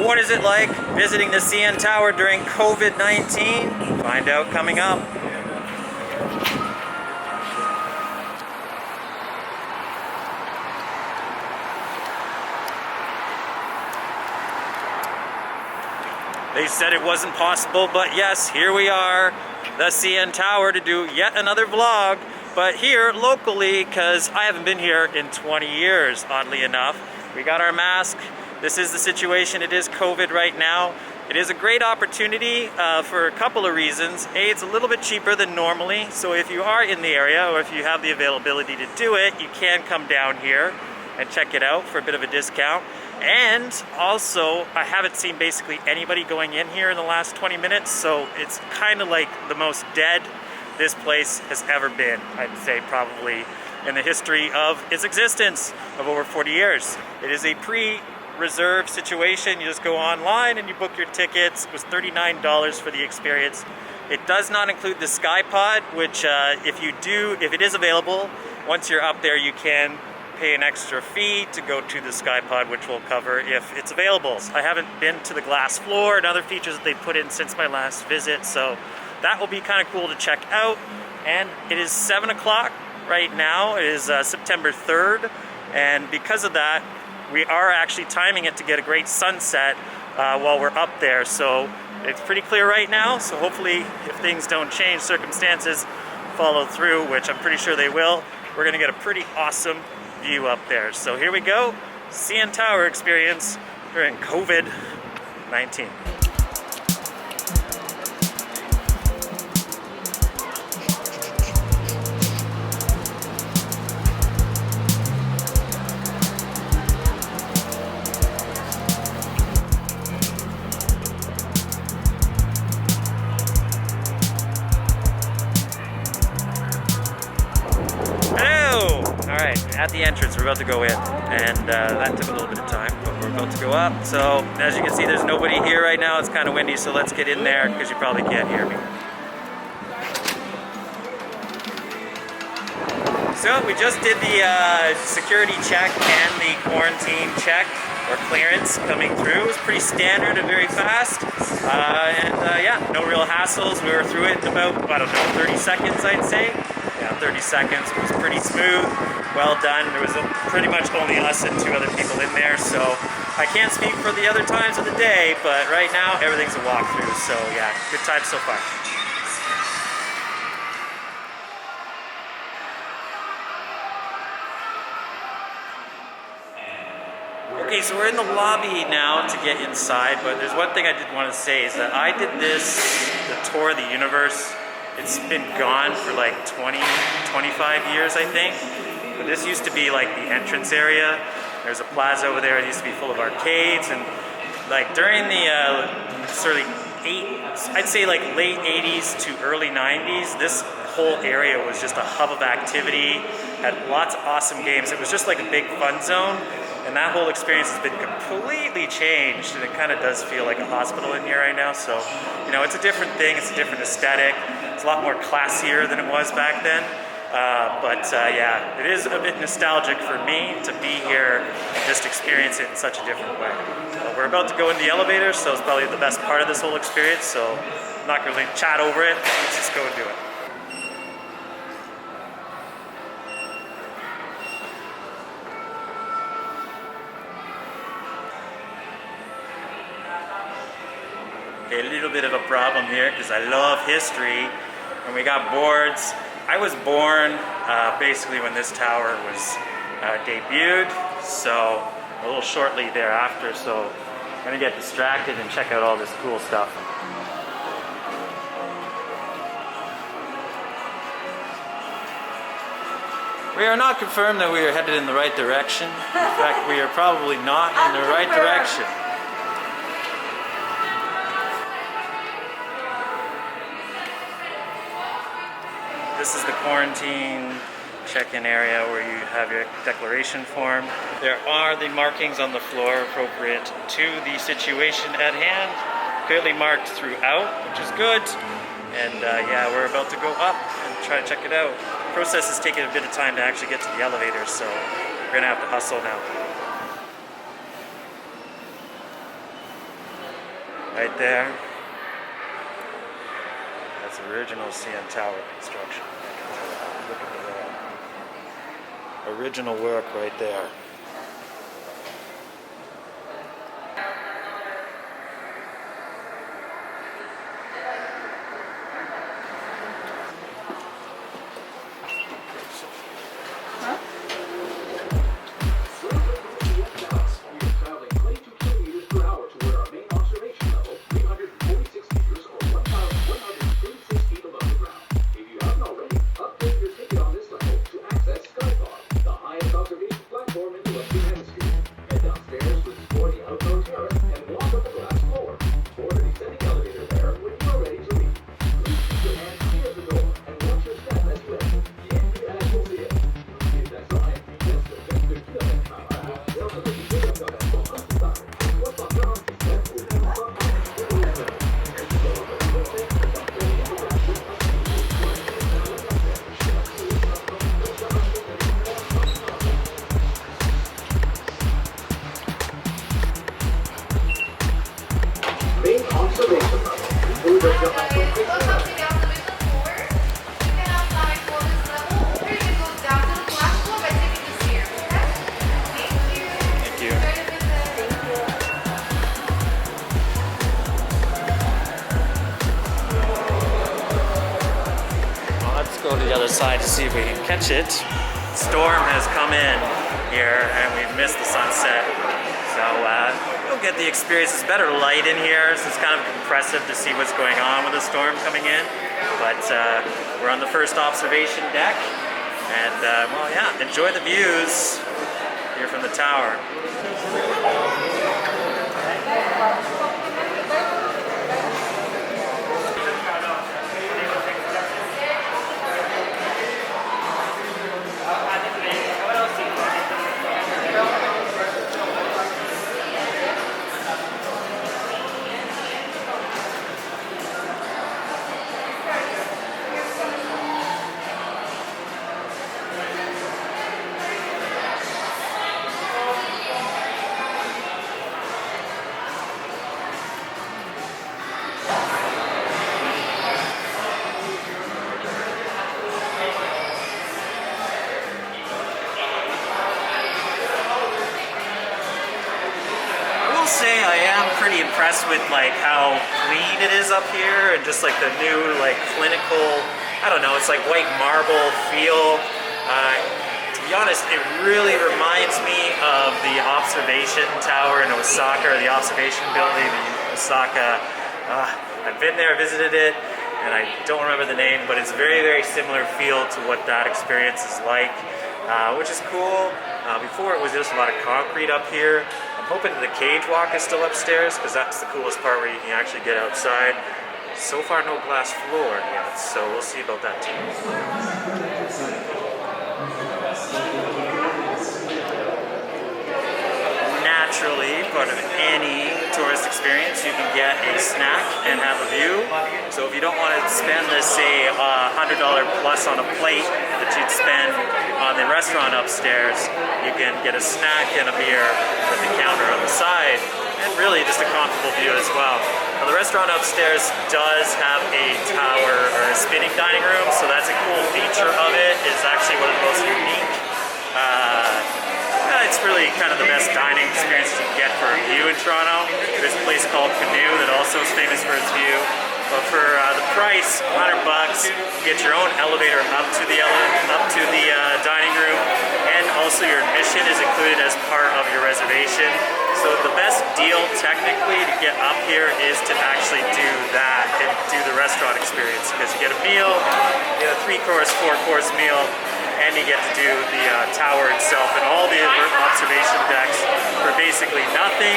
What is it like visiting the CN Tower during COVID-19? Find out coming up. They said it wasn't possible, but yes, here we are, the CN Tower, to do yet another vlog, but here locally, because I haven't been here in 20 years, oddly enough. We got our mask. This is the situation. It is COVID right now. It is a great opportunity for a couple of reasons. A, it's a little bit cheaper than normally, so if you are in the area or if you have the availability to do it, you can come down here and check it out for a bit of a discount. And also, I haven't seen basically anybody going in here in the last 20 minutes, so it's kind of like the most dead this place has ever been, I'd say, probably in the history of its existence of over 40 years. It is a pre-reserved situation. You just go online and you book your tickets. It was $39 for the experience. It does not include the Sky Pod, which if it is available, once you're up there, you can pay an extra fee to go to the Sky Pod, which we'll cover if it's available. I haven't been to the glass floor and other features that they put in since my last visit, so that will be kind of cool to check out. And it is 7 o'clock right now. It is September 3rd, and because of that, we are actually timing it to get a great sunset while we're up there. So it's pretty clear right now, so hopefully if things don't change, circumstances follow through, which I'm pretty sure they will, we're gonna get a pretty awesome view up there. So here we go, CN Tower experience during COVID-19. At the entrance, we're about to go in, and that took a little bit of time, but we're about to go up. So as you can see, there's nobody here right now. It's kind of windy, so let's get in there because you probably can't hear me. So we just did the security check and the quarantine check or clearance coming through. It was pretty standard and very fast, yeah, no real hassles. We were through it in about, I don't know, 30 seconds, I'd say. Yeah, 30 seconds. It was pretty smooth. Well done. There was pretty much only us and 2 other people in there, so I can't speak for the other times of the day, but right now everything's a walkthrough, so yeah, good time so far. Okay, so we're in the lobby now to get inside, but there's one thing I did want to say is that I did the tour of the universe. It's been gone for like 20, 25 years, I think. But this used to be like the entrance area. There's a plaza over there. It used to be full of arcades, and like during the sort of I'd say like late 80s to early 90s, this whole area was just a hub of activity, had lots of awesome games. It was just like a big fun zone, and that whole experience has been completely changed, and it kind of does feel like a hospital in here right now. So, you know, it's a different thing. It's a different aesthetic. It's a lot more classier than it was back then. Yeah, it is a bit nostalgic for me to be here and just experience it in such a different way. We're about to go in the elevator, so it's probably the best part of this whole experience, so I'm not going to really chat over it. Let's just go and do it. Okay, a little bit of a problem here because I love history, and we got boards. I was born basically when this tower was debuted, so a little shortly thereafter, so I'm gonna get distracted and check out all this cool stuff. We are not confirmed that we are headed in the right direction. In fact, we are probably not in the right direction. This is the quarantine check-in area where you have your declaration form. There are the markings on the floor appropriate to the situation at hand, clearly marked throughout, which is good. And yeah, we're about to go up and try to check it out. The process is taking a bit of time to actually get to the elevator, so we're gonna have to hustle now. right there. That's original CN Tower construction. Look at that. Original work right there. Go to the other side to see if we can catch it. Storm has come in here and we've missed the sunset. So we'll get the experience. It's better light in here, so it's kind of impressive to see what's going on with the storm coming in. But we're on the first observation deck and well, yeah, enjoy the views here from the tower. I am pretty impressed with like how clean it is up here and just like the new like clinical, I don't know, it's like white marble feel. To be honest, it really reminds me of the observation tower in Osaka, or the observation building in Osaka. I've been there, visited it, and I don't remember the name, but it's very, very similar feel to what that experience is like, which is cool. Before it was just a lot of concrete up here. I'm hoping that the cage walk is still upstairs because that's the coolest part where you can actually get outside. So far no glass floor yet, so we'll see about that too. Naturally, part of any tourist experience, you can get a snack and have a view. So if you don't want to spend, let's say, $100 plus on a plate that you'd spend on the restaurant upstairs, you can get a snack and a beer at the counter on the side, and really just a comfortable view as well. Now, the restaurant upstairs does have a tower or a spinning dining room, so that's a cool feature of it. It's actually one of the most unique. It's really kind of the best dining experience you can get for a view in Toronto. There's a place called Canoe that also is famous for its view. But for the price, $100, you get your own elevator up to the dining room, and also your admission is included as part of your reservation. So the best deal technically to get up here is to actually do that and do the restaurant experience, because you get a meal, you get a 3-course, 4-course meal, and you get to do the tower itself and all the observation decks for basically nothing.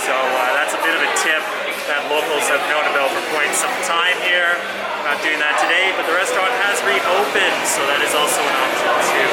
So that's a bit of a tip that locals have known about for quite some time here. I'm not doing that today, but the restaurant has reopened, so that is also an option too.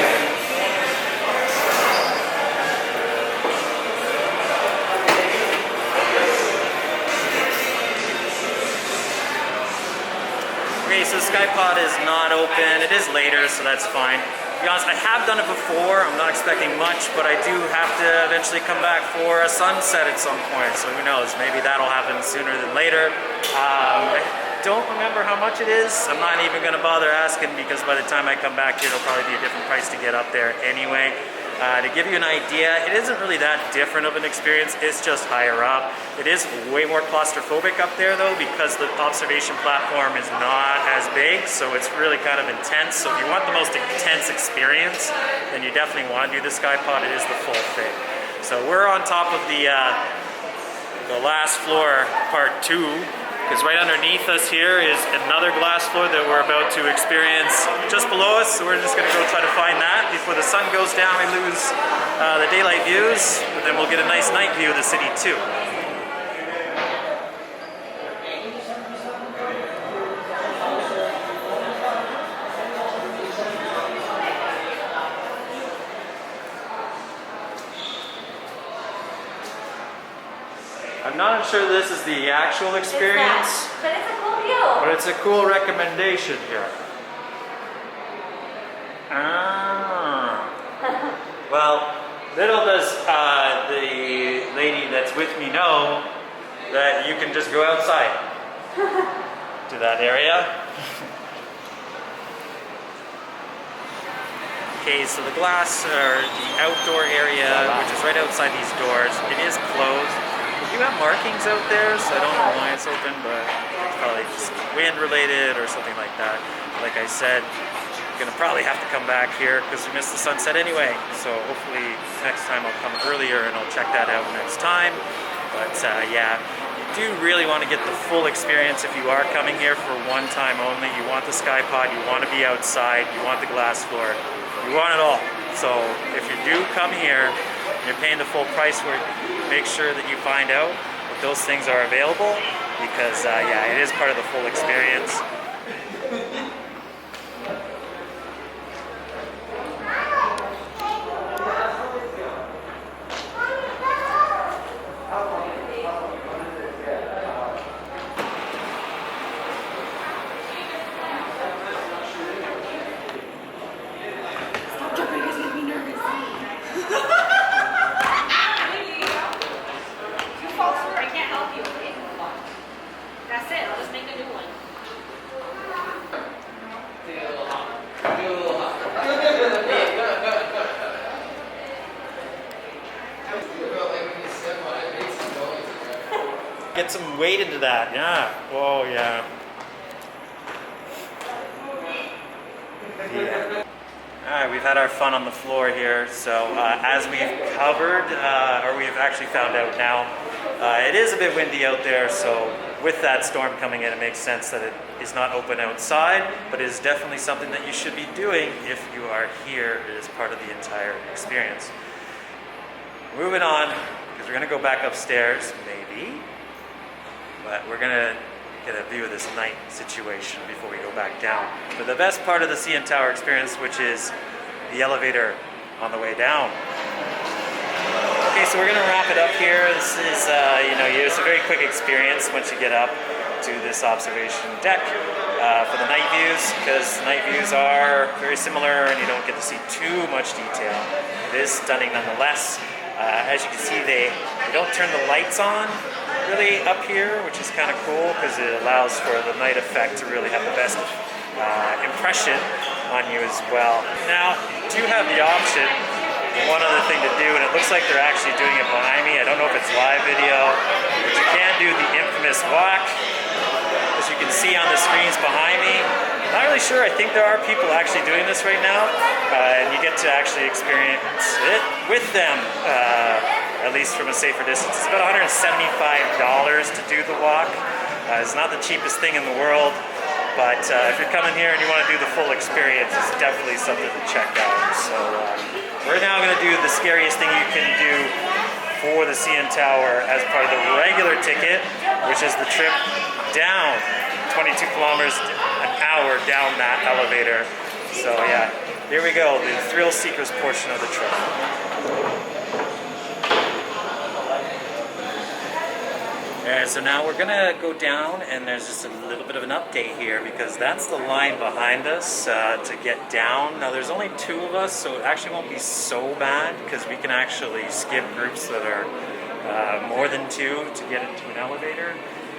Okay, so Skypod is not open. It is later, so that's fine. To be honest, I have done it before. I'm not expecting much, but I do have to eventually come back for a sunset at some point. So who knows? Maybe that'll happen sooner than later. I don't remember how much it is. I'm not even going to bother asking because by the time I come back here, it'll probably be a different price to get up there anyway. To give you an idea, it isn't really that different of an experience. It's just higher up. It is way more claustrophobic up there though because the observation platform is not as big, so it's really kind of intense. So if you want the most intense experience, then you definitely want to do the sky pod. It is the full thing. So we're on top of the last floor, part 2. Because right underneath us here is another glass floor that we're about to experience just below us. So we're just gonna go try to find that. Before the sun goes down, we lose the daylight views, but then we'll get a nice night view of the city too. I'm not sure this is the actual experience, but it's a cool view. but it's a cool recommendation here. Well, little does the lady that's with me know that you can just go outside to that area. Okay, so the glass, or the outdoor area, which is right outside these doors, it is closed. We do have markings out there, so I don't know why it's open, but it's probably just wind related or something like that. Like I said, I'm gonna probably have to come back here because we missed the sunset anyway. So hopefully next time I'll come earlier and I'll check that out next time. But yeah, you do really want to get the full experience if you are coming here for one time only. You want the sky pod, you want to be outside, you want the glass floor, you want it all. So if you do come here, you're paying the full price for it, make sure that you find out if those things are available because yeah, it is part of the full experience. Get some weight into that, yeah. Oh, yeah. Yeah. All right, we've had our fun on the floor here. So as we've covered, or we've actually found out now, it is a bit windy out there. So with that storm coming in, it makes sense that it is not open outside, but it is definitely something that you should be doing if you are here. It is part of the entire experience. Moving on, because we're gonna go back upstairs, maybe. But we're gonna get a view of this night situation before we go back down. But the best part of the CN Tower experience, which is the elevator on the way down. Okay, so we're gonna wrap it up here. This is, it's a very quick experience once you get up to this observation deck for the night views, because night views are very similar and you don't get to see too much detail. It is stunning nonetheless. As you can see, they don't turn the lights on really up here, which is kind of cool because it allows for the night effect to really have the best impression on you as well. Now, you do have the option, one other thing to do, and it looks like they're actually doing it behind me. I don't know if it's live video, but you can do the infamous walk, as you can see on the screens behind me. Not really sure, I think there are people actually doing this right now, and you get to actually experience it with them, at least from a safer distance. It's about $175 to do the walk. It's not the cheapest thing in the world, but if you're coming here and you want to do the full experience, it's definitely something to check out. So we're now going to do the scariest thing you can do for the CN Tower as part of the regular ticket, which is the trip down 22 kilometers an hour down that elevator. So yeah, here we go, the thrill seekers portion of the trip. Alright, so now we're gonna go down, and there's just a little bit of an update here because that's the line behind us to get down. Now there's only 2 of us, so it actually won't be so bad because we can actually skip groups that are more than 2 to get into an elevator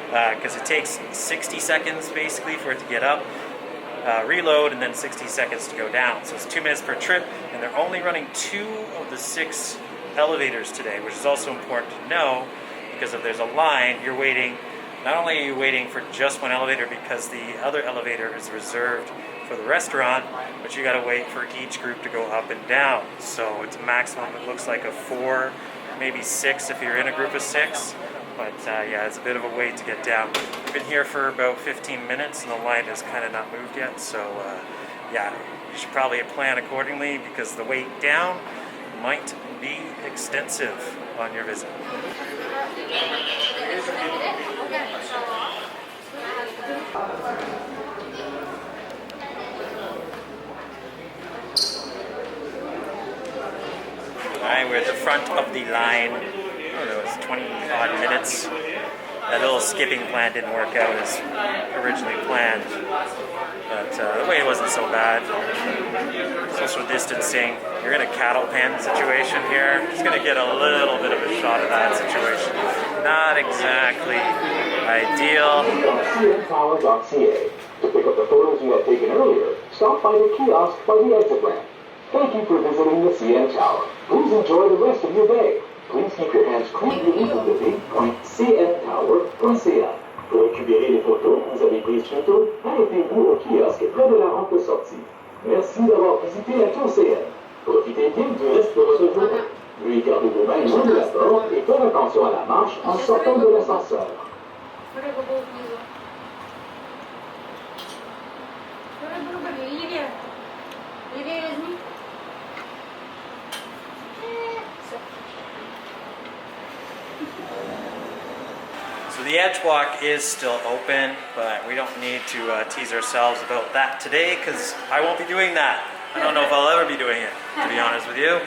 because it takes 60 seconds basically for it to get up, reload, and then 60 seconds to go down. So it's 2 minutes per trip, and they're only running 2 of the 6 elevators today, which is also important to know. Because if there's a line, you're waiting, not only are you waiting for just one elevator because the other elevator is reserved for the restaurant, but you gotta wait for each group to go up and down. So it's a maximum, it looks like a 4, maybe 6 if you're in a group of 6. But yeah, it's a bit of a wait to get down. We've been here for about 15 minutes and the line has kind of not moved yet. So yeah, you should probably plan accordingly because the wait down might be extensive on your visit. Alright, we're at the front of the line. I don't know, it's 20 odd minutes. That little skipping plan didn't work out as originally planned. But the wait wasn't so bad. Social distancing. You're in a cattle pen situation here. Just gonna get a little bit of a shot of that situation. Not exactly ideal. cntower.ca. To pick up the photos you had taken earlier, stop by the kiosk by the exit ramp. Thank you for visiting the CN Tower. Please enjoy the rest of your day. Please keep your hands clean et cntower.ca. Pour récupérer les photos que vous avez prises plus tôt, arrêtez-vous au kiosque près de la rampe de sortie. Merci d'avoir visité la tour CN. Profitez bien du reste de votre journée. Veuillez garder vos mains loin de la porte et faire attention à la marche en sortant de l'ascenseur. So the edge walk is still open, but we don't need to tease ourselves about that today because I won't be doing that. I don't know if I'll ever be doing it, to be honest with you.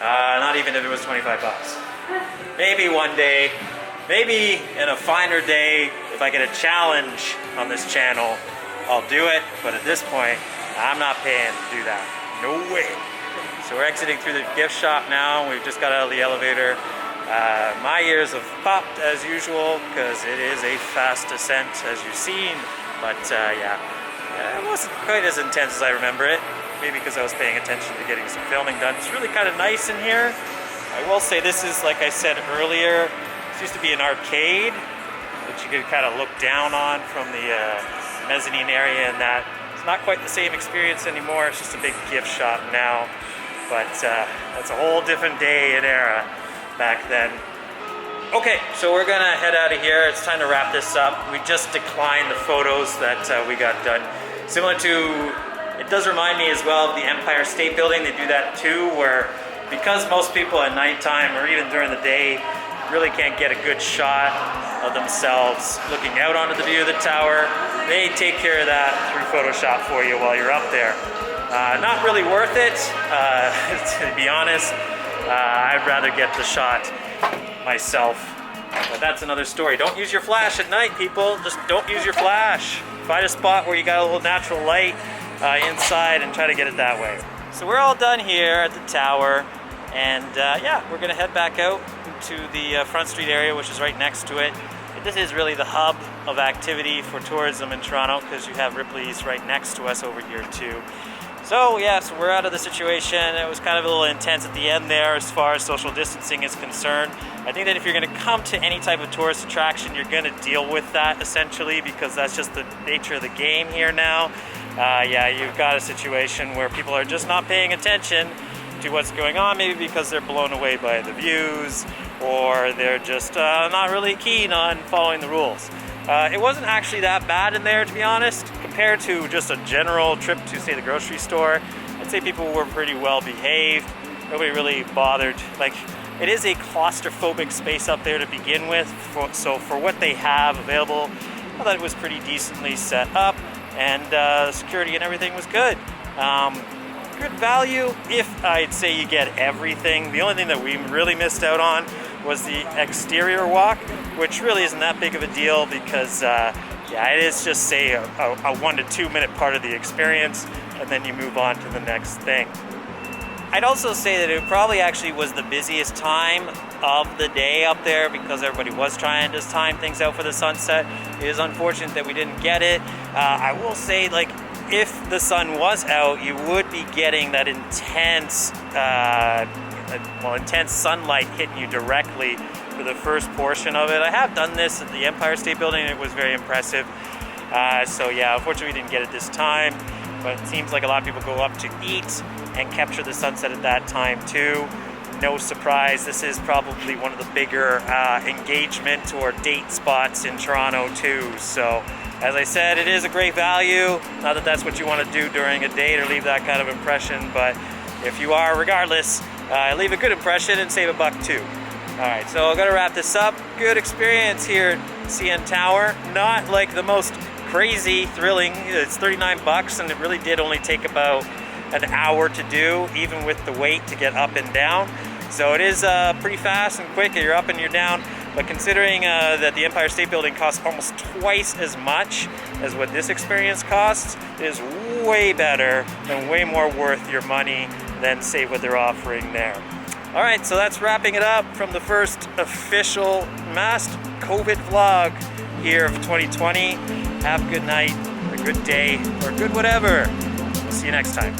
Not even if it was 25 bucks. Maybe one day, maybe in a finer day, if I get a challenge on this channel, I'll do it. But at this point, I'm not paying to do that. No way. So we're exiting through the gift shop now. We've just got out of the elevator. My ears have popped as usual because it is a fast descent as you've seen. But yeah, it wasn't quite as intense as I remember it. Maybe because I was paying attention to getting some filming done. It's really kind of nice in here. I will say this is, like I said earlier, this used to be an arcade that you could kind of look down on from the mezzanine area, and that it's not quite the same experience anymore. It's just a big gift shop now. But that's a whole different day and era back then. Okay, so we're gonna head out of here. It's time to wrap this up. We just declined the photos that we got done. Similar to, it does remind me as well of the Empire State Building. They do that too, where because most people at nighttime or even during the day really can't get a good shot of themselves looking out onto the view of the tower, they take care of that through Photoshop for you while you're up there. Not really worth it, to be honest. I'd rather get the shot myself, but that's another story. Don't use your flash at night, people. Just don't use your flash. Find a spot where you got a little natural light inside and try to get it that way. So we're all done here at the tower, and yeah, we're gonna head back out to the Front Street area, which is right next to it. This is really the hub of activity for tourism in Toronto because you have Ripley's right next to us over here too. So yeah, so we're out of the situation. It was kind of a little intense at the end there as far as social distancing is concerned. I think that if you're gonna come to any type of tourist attraction, you're gonna deal with that essentially because that's just the nature of the game here now. Yeah, you've got a situation where people are just not paying attention to what's going on, maybe because they're blown away by the views or they're just not really keen on following the rules. It wasn't actually that bad in there, to be honest, compared to just a general trip to, say, the grocery store. I'd say people were pretty well behaved. Nobody really bothered. Like, it is a claustrophobic space up there to begin with, so for what they have available, I thought it was pretty decently set up, and security and everything was good. Good value if I'd say you get everything. The only thing that we really missed out on was the exterior walk, which really isn't that big of a deal because yeah, it is just say a 1 to 2 minute part of the experience, and then you move on to the next thing. I'd also say that it probably actually was the busiest time of the day up there because everybody was trying to time things out for the sunset. It is unfortunate that we didn't get it. I will say, like, if the sun was out, you would be getting that intense, intense sunlight hitting you directly for the first portion of it. I have done this at the Empire State Building, and it was very impressive. So yeah, unfortunately we didn't get it this time, but it seems like a lot of people go up to eat and capture the sunset at that time too. No surprise, this is probably one of the bigger engagement or date spots in Toronto too. So as I said, it is a great value. Not that that's what you want to do during a date or leave that kind of impression, but if you are, regardless, leave a good impression and save $1 too. Alright, so I'm gonna wrap this up. Good experience here at CN Tower. Not like the most crazy, thrilling. It's $39 and it really did only take about an hour to do, even with the wait to get up and down. So it is pretty fast and quick. You're up and you're down. But considering that the Empire State Building costs almost twice as much as what this experience costs, it is way better and way more worth your money than say what they're offering there. All right, so that's wrapping it up from the first official masked COVID vlog here of 2020. Have a good night, or a good day, or good whatever. See you next time.